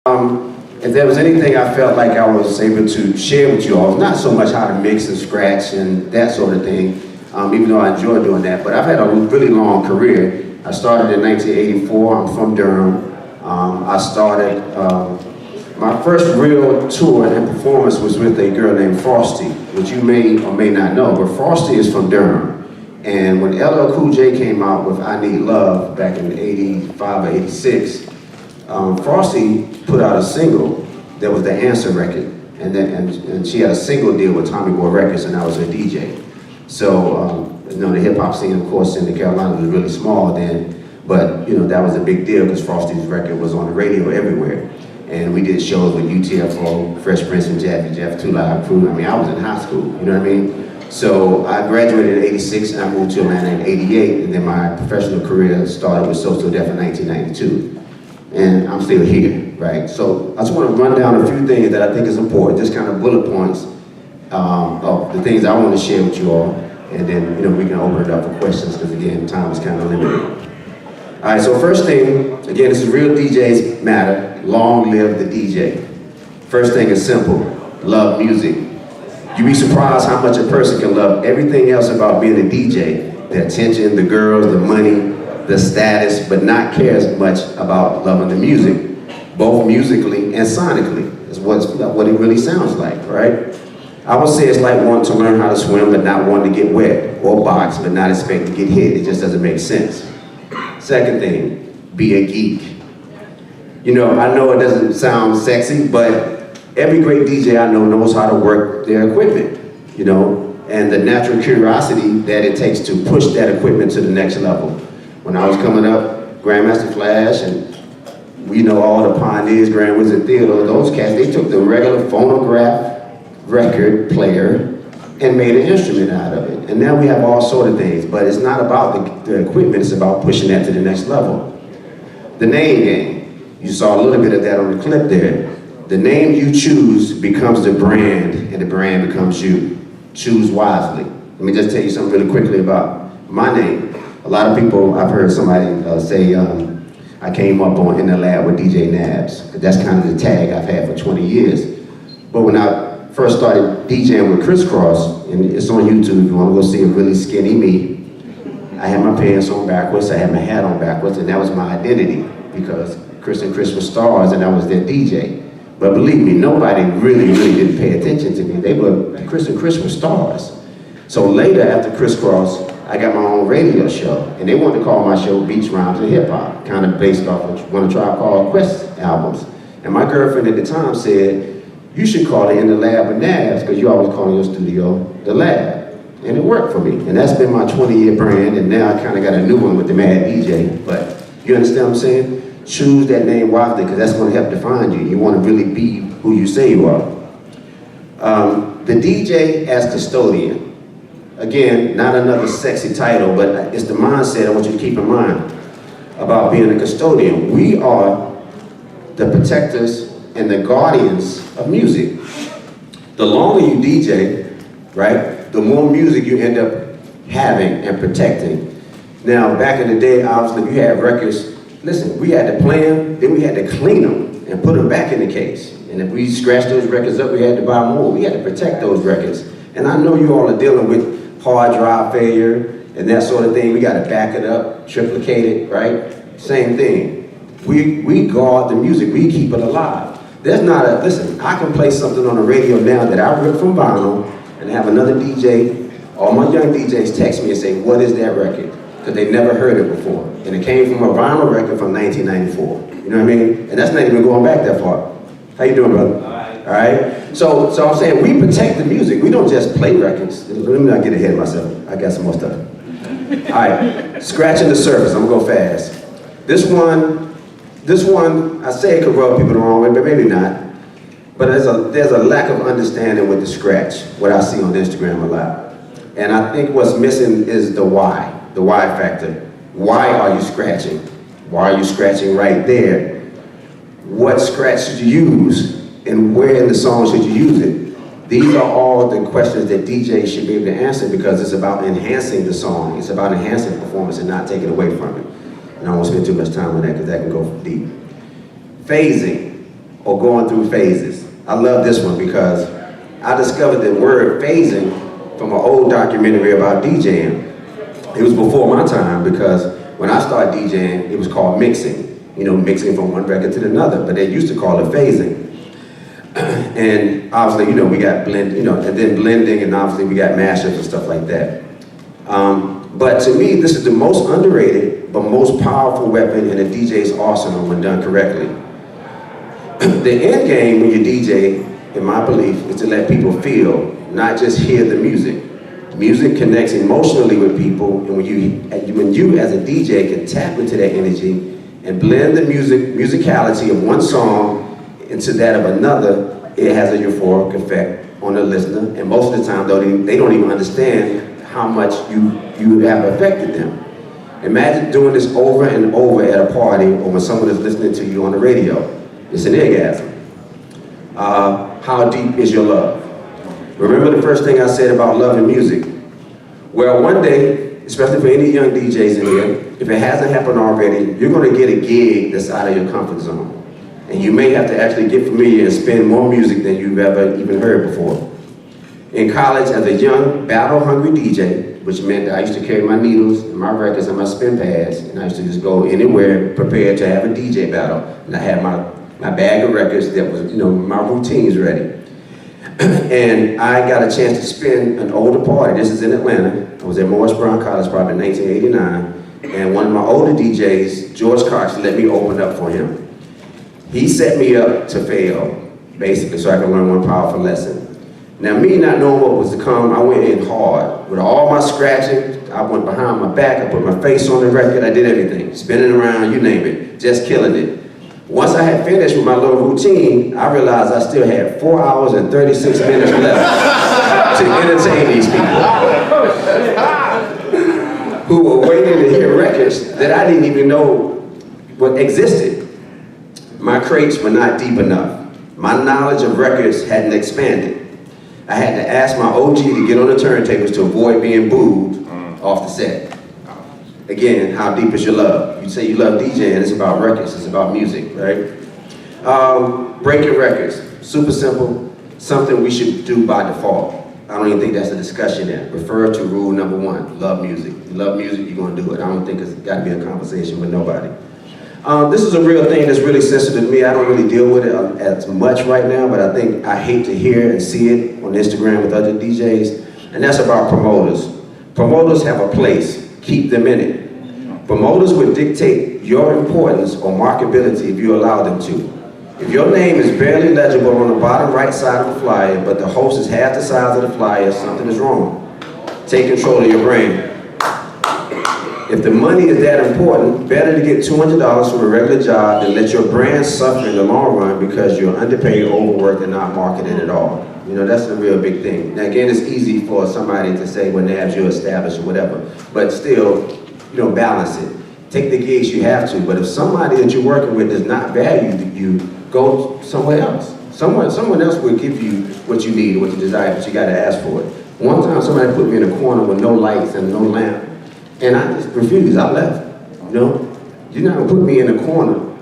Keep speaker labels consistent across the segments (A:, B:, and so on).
A: If there was anything I felt like I was able to share with you all, not so much how to mix and scratch and that sort of thing, even though I enjoy doing that, but I've had a really long career. I started in 1984, I'm from Durham. I started, my first real tour and performance was with a girl named Frosty, which you may or may not know, but Frosty is from Durham. And when LL Cool J came out with I Need Love back in 85 or 86, Frosty put out a single that was the Answer record, and she had a single deal with Tommy Boy Records, and I was a DJ. So, the hip hop scene, of course, in the Carolinas was really small then, but that was a big deal because Frosty's record was on the radio everywhere. And we did shows with UTFO, Fresh Prince and Jazzy Jeff, Two Live Crew. I mean, I was in high school, you know what I mean? So I graduated in 86 and I moved to Atlanta in 88, and then my professional career started with So Def in 1992. And I'm still here, right? So I just want to run down a few things that I think is important, just kind of bullet points of the things I want to share with you all. And then, we can open it up for questions, because again, time is kind of limited. All right, so first thing, again, this is Real DJs Matter, long live the DJ. First thing is simple, love music. You'd be surprised how much a person can love everything else about being a DJ, the attention, the girls, the money, the status, but not care as much about loving the music, both musically and sonically, is what it really sounds like, right? I would say it's like wanting to learn how to swim but not wanting to get wet, or box but not expect to get hit. It just doesn't make sense. Second thing, be a geek. I know it doesn't sound sexy, but every great DJ I know knows how to work their equipment, and the natural curiosity that it takes to push that equipment to the next level. When I was coming up, Grandmaster Flash and all the pioneers, Grand Wizard Theodore, those cats, they took the regular phonograph record player and made an instrument out of it. And now we have all sort of things, but it's not about the equipment, it's about pushing that to the next level. The name game, you saw a little bit of that on the clip there. The name you choose becomes the brand, and the brand becomes you. Choose wisely. Let me just tell you something really quickly about my name. A lot of people, I've heard somebody say, I came up In the Lab with DJ Nabs. That's kind of the tag I've had for 20 years. But when I first started DJing with Crisscross, and it's on YouTube if you want to go see a really skinny me, I had my pants on backwards, I had my hat on backwards, and that was my identity, because Chris and Chris were stars and I was their DJ. But believe me, nobody really didn't pay attention to me. Chris and Chris were stars. So later, after Crisscross, I got my own radio show, and they wanted to call my show Beats, Rhymes, and Hip Hop, kind of based off of one of Tribe Called Quest albums. And my girlfriend at the time said, you should call it In the Lab with Nabs, because you always call your studio The Lab. And it worked for me. And that's been my 20-year brand, and now I kind of got a new one with the Mad DJ. But you understand what I'm saying? Choose that name wisely, because that's going to help define you. You want to really be who you say you are. The DJ as Custodian. Again, not another sexy title, but it's the mindset I want you to keep in mind about being a custodian. We are the protectors and the guardians of music. The longer you DJ, right, the more music you end up having and protecting. Now, back in the day, obviously, if you had records, listen, we had to play them, then we had to clean them and put them back in the case. And if we scratched those records up, we had to buy more. We had to protect those records. And I know you all are dealing with hard drive failure and that sort of thing. We got to back it up, triplicate it, right? Same thing. We guard the music. We keep it alive. There's not a, listen, I can play something on the radio now that I ripped from vinyl and have another DJ, all my young DJs text me and say, what is that record? Because they never heard it before. And it came from a vinyl record from 1994. You know what I mean? And that's not even going back that far. How you doing, brother? All right. So I'm saying we protect the music. We don't just play records. Let me not get ahead of myself. I got some more stuff. All right. Scratching the surface. I'm gonna go fast. This one, I say it could rub people the wrong way, but maybe not. But there's a lack of understanding with the scratch, what I see on Instagram a lot. And I think what's missing is the why factor. Why are you scratching? Why are you scratching right there? What scratch should you use? And where in the song should you use it? These are all the questions that DJs should be able to answer, because it's about enhancing the song. It's about enhancing the performance and not taking away from it. And I won't spend too much time on that because that can go deep. Phasing. or going through phases. I love this one because I discovered the word phasing from an old documentary about DJing. It was before my time because when I started DJing, it was called mixing. You know, mixing from one record to another, but they used to call it phasing. And obviously, you know, we got blend, you know, and then blending, and obviously we got mashups and stuff like that. But to me, this is the most underrated, but most powerful weapon in a DJ's arsenal when done correctly. The end game when you DJ, in my belief, is to let people feel, not just hear the music. Music connects emotionally with people, and when you as a DJ can tap into that energy and blend the musicality of one song into that of another, it has a euphoric effect on the listener, and most of the time, though, they don't even understand how much you have affected them. Imagine doing this over and over at a party or when someone is listening to you on the radio. It's an orgasm. How deep is your love? Remember the first thing I said about love and music? Well, one day, especially for any young DJs in here, if it hasn't happened already, you're going to get a gig that's out of your comfort zone. And you may have to actually get familiar and spin more music than you've ever even heard before. In college, as a young, battle-hungry DJ, which meant that I used to carry my needles and my records and my spin pads, and I used to just go anywhere prepared to have a DJ battle. And I had my bag of records that was, you know, my routines ready. And I got a chance to spin an older party. This is in Atlanta. I was at Morris Brown College probably in 1989. And one of my older DJs, George Cox, let me open up for him. He set me up to fail, basically, so I could learn one powerful lesson. Now, me not knowing what was to come, I went in hard. With all my scratching, I went behind my back, I put my face on the record, I did everything. Spinning around, you name it, just killing it. Once I had finished with my little routine, I realized I still had 4 hours and 36 minutes left to entertain these people who were waiting to hear records that I didn't even know what existed. My crates were not deep enough. My knowledge of records hadn't expanded. I had to ask my OG to get on the turntables to avoid being booed off the set. Again, how deep is your love? You say you love DJing, it's about records, it's about music, right? Breaking records, super simple, something we should do by default. I don't even think that's a discussion there. Refer to rule number 1, love music. You love music, you're gonna do it. I don't think it's gotta be a conversation with nobody. This is a real thing that's really sensitive to me. I don't really deal with it as much right now, but I think I hate to hear and see it on Instagram with other DJs, and that's about promoters. Promoters have a place, keep them in it. Promoters would dictate your importance or marketability if you allow them to. If your name is barely legible on the bottom right side of the flyer, but the host is half the size of the flyer, something is wrong. Take control of your brain. If the money is that important, better to get $200 from a regular job than let your brand suffer in the long run because you're underpaid, overworked, and not marketed at all. You know, that's a real big thing. Now again, it's easy for somebody to say when Nabs you're established or whatever, but still, you know, balance it. Take the gigs you have to, but if somebody that you're working with does not value you, go somewhere else. Someone else will give you what you need or what you desire, but you gotta ask for it. One time somebody put me in a corner with no lights and no lamp, and I just refused, I left, you know? You're not gonna put me in a corner,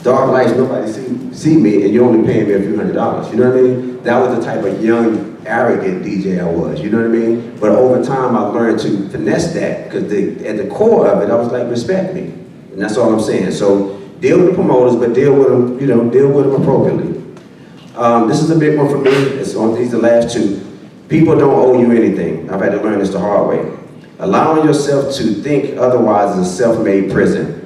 A: dark lights, nobody see me, and you're only paying me a few $100s, you know what I mean? That was the type of young, arrogant DJ I was, you know what I mean? But over time, I learned to finesse that, because at the core of it, I was like, respect me. And that's all I'm saying. So deal with the promoters, but deal with them, you know, deal with them appropriately. This is a big one for me. These are the last 2. People don't owe you anything. I've had to learn this the hard way. Allowing yourself to think otherwise is a self-made prison.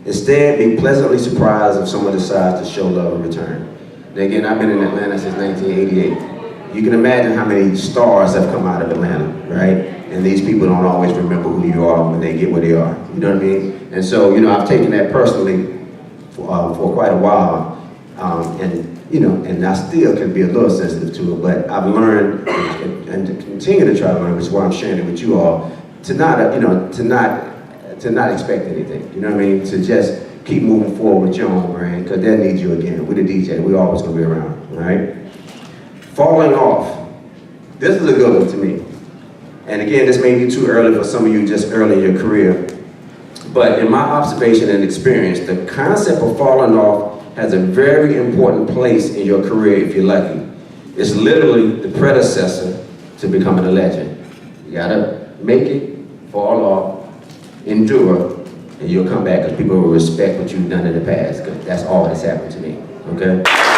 A: Instead, be pleasantly surprised if someone decides to show love in return. And again, I've been in Atlanta since 1988. You can imagine how many stars have come out of Atlanta, right? And these people don't always remember who you are when they get where they are. You know what I mean? And so, you know, I've taken that personally for quite a while. And, you know, and I still can be a little sensitive to it, but I've learned and to continue to try to learn, which is why I'm sharing it with you all, to not, you know, to not expect anything. You know what I mean? To just keep moving forward with your own brand, because that needs you again. We're the DJ, we're always gonna be around, right? Falling off. This is a good one to me. And again, this may be too early for some of you just early in your career. But in my observation and experience, the concept of falling off has a very important place in your career if you're lucky. It's literally the predecessor to becoming a legend. You gotta make it, fall off, endure, and you'll come back because people will respect what you've done in the past, because that's all that's happened to me, okay?